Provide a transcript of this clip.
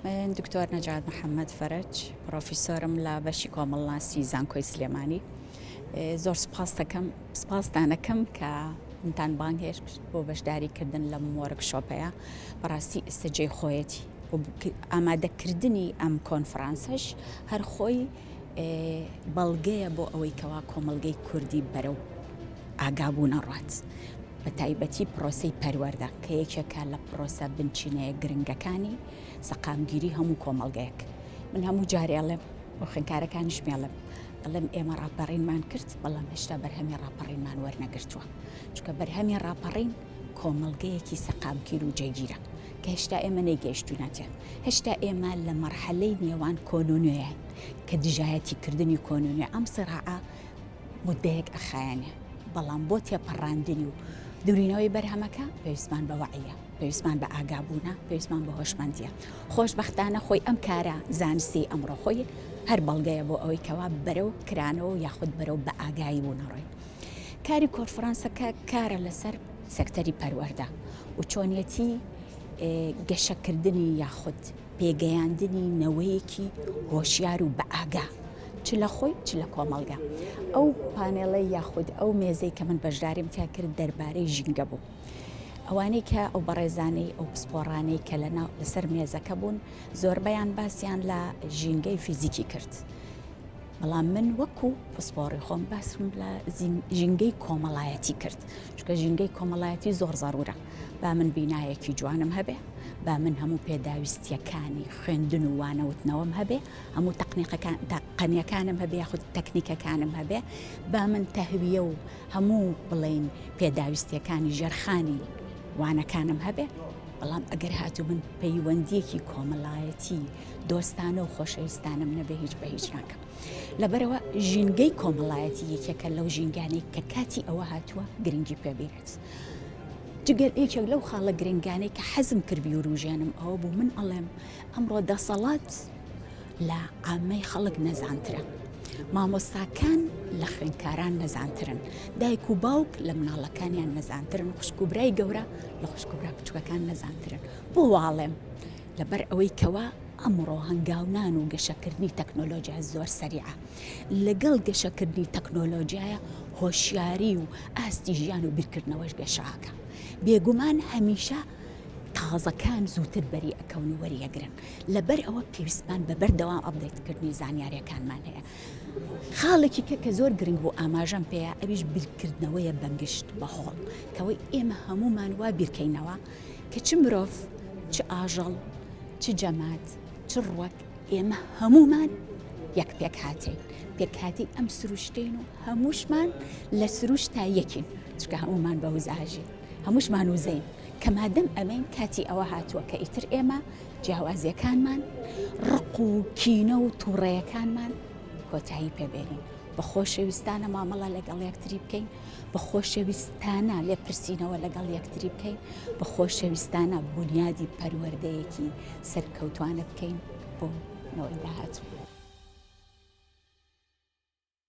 من دکتۆر نەجات محەممەد فەرج پرۆفیسۆرم لە بەشی کۆمەڵناسی زانکۆی سلێمانی. زۆر سپاستان دەکەم کە منتان بانگهێش بۆ بەشداریکردن لەم وەرکشۆپەیە. بەڕاستی ئێستەجێی خۆیەتی ئامادەکردنی ئەم کۆنفرانسەش هەر خۆی بەڵگەیە بۆ ئەوەی کەوا کۆمەڵگەی کوردی بەرەو ئاگابوونە ڕات، بە تایبەتی پرۆسەی پەروەردە کە یەکێکە لە پرۆسە بنچینەیە گرنگەکانی سەقامگیری هەموو کۆمەڵگەیەک. من هەموو جارێڵێم بۆ خوێندکارەکانیش مێڵم، دەڵێم ئێمە ڕاپەڕینمان کرد، بەڵام هێشتا بەرهەمی ڕاپەڕینمان وەرنەگرتووە، چونکە بەرهەمی ڕاپەڕین کۆمەڵگەیەکی سەقامگیر و جێگیرە کە هێشتا ئێمە نەیگەیشتوونەتێ. هێشتا ئێمە لە مەرحەلەی نێوان کۆنونوێیان کە دژایەتیکردنی کۆنونوێ ئەم سڕعە مودەیەک ئەخایەنێ، بەڵام بۆ تێپەڕاندنی و دوورینەوەی بەرهەمەکە پێویستمان بە وەعیە، پێویستمان بە ئاگابوونە، پێویستمان بە هۆشمەندیە. خۆشبەختانە خۆی ئەم کارە زانستی ئەمڕۆ خۆی هەر بەڵگەیە بۆ ئەوەی کەوا بەرەو کرانەوە یاخود بەرەو بە ئاگایی بوونەڕۆی. کاری کۆنفرانسەکە کارە لەسەر سەکتەری پەروەردە و چۆنیەتی گەشەکردنی یاخود پێگەیاندنی نەوەیەکی هۆشیار و بە ئاگا، چ لە خۆی چ لە کۆمەڵگە. ئەو پانێڵەی یاخود ئەو مێزەی کە من بەشداریم تیا کرد دەربارەی ژینگە بوو. ئەوانەی کە ئەو بەڕێزانەی ئەو پسپۆڕانەی کە لەسەر مێزەکە بوون زۆربەیان باسییان لە ژینگەی فیزیکی کرد، بەڵام من وەکو پسپۆڕی خۆم باسم لە ژینگەی کۆمەڵایەتی کرد، چونکە ژینگەی کۆمەڵایەتی زۆر زەڕورە. با من بینایەکی جوانم هەبێ، با من هەموو پێداویستیەکانی خوێندن و وانەوتنەوەم هەبێ، هەموو تەقنیەکانم هەبێ یاخود تەکنیکەکانم هەبێ، با من تەهویە و هەموو بڵێن پێداویستیەکانی ژەرخانی وانەکانم هەبێ. بەڵام ئەگەر هاتوو من پەیوەندیەکی کۆمەڵایەتی دۆستانە و خۆشەویستانم نەبێ هیچ بە هیچ ناکەم. لەبەرەوە ژینگەی کۆمەڵایەتی یەکێکە لەو ژینگانەی کە کاتی ئەوە هاتووە گرنگی پێبێت. جگەر یەکێک لەو خاڵە گرنگانەی کە حەزم کردی و ڕوژێنم ئەوە بوو من ئەڵێم ئەمڕۆ دەسەڵات لە عامەی خەڵک نەزانترە، مامۆستاکان لە خوێندکاران نەزانترن، دایک و باوک لە مناڵەکانیان نەزانترن، خوشک و برای گەورە لە خوشک و برا بچووکەکان نەزانترن. بۆ واڵێم لەبەر ئەوەی کەوا ئەمڕۆ هەنگاونان و گەشەکردنی تەکنۆلۆژیا زۆر سەریعە، لەگەڵ گەشەکردنی تەکنۆلۆژیایە هۆشیاری و ئاستی ژیان و بیرکردنەوەش گەشاکە. بێگومان هەمیشە تازەکان زووتر بەری ئەکەون و وەریەگرن، لەبەر ئەوە پێویستمان بە بەردەوام ئەپدەیتکردنی زانیاریەکانمان هەیە. خاڵێکی کە زۆر گرنگ بوو ئاماژەم پێەیە ئەویش بیرکردنەوەیە بەنگشت بەهۆڵ، کەوەی ئێمە هەمومان وا بیرکەینەوە کە چ مرۆڤ چ ئاژەڵ چ جەمات چ ڕوەک ئێمە هەمومان یەک پێک هاتین، پێکهاتی ئەم سروشتین و هەمووشمان لە سروشت تا یەکین، چکە هەمومان بە وزاژین، هەمووشمان وزەین، کە مادەم ئەمەین کاتی ئەوە هاتووە کە ئیتر ئێمە جیاوازیەکانمان ڕق و کینە و تووڕێیەکانمان کۆتایی پێبێنین. بە خۆشەویستانە مامەڵە لەگەڵ یەکتری بکەین، بە خۆشەویستانە لێپرسینەوە لەگەڵ یەکتری بکەین، بە خۆشەویستانە بنیادی پەروەردەیەکی سەرکەوتوانە بکەین بۆ نەوەی داهاتوو.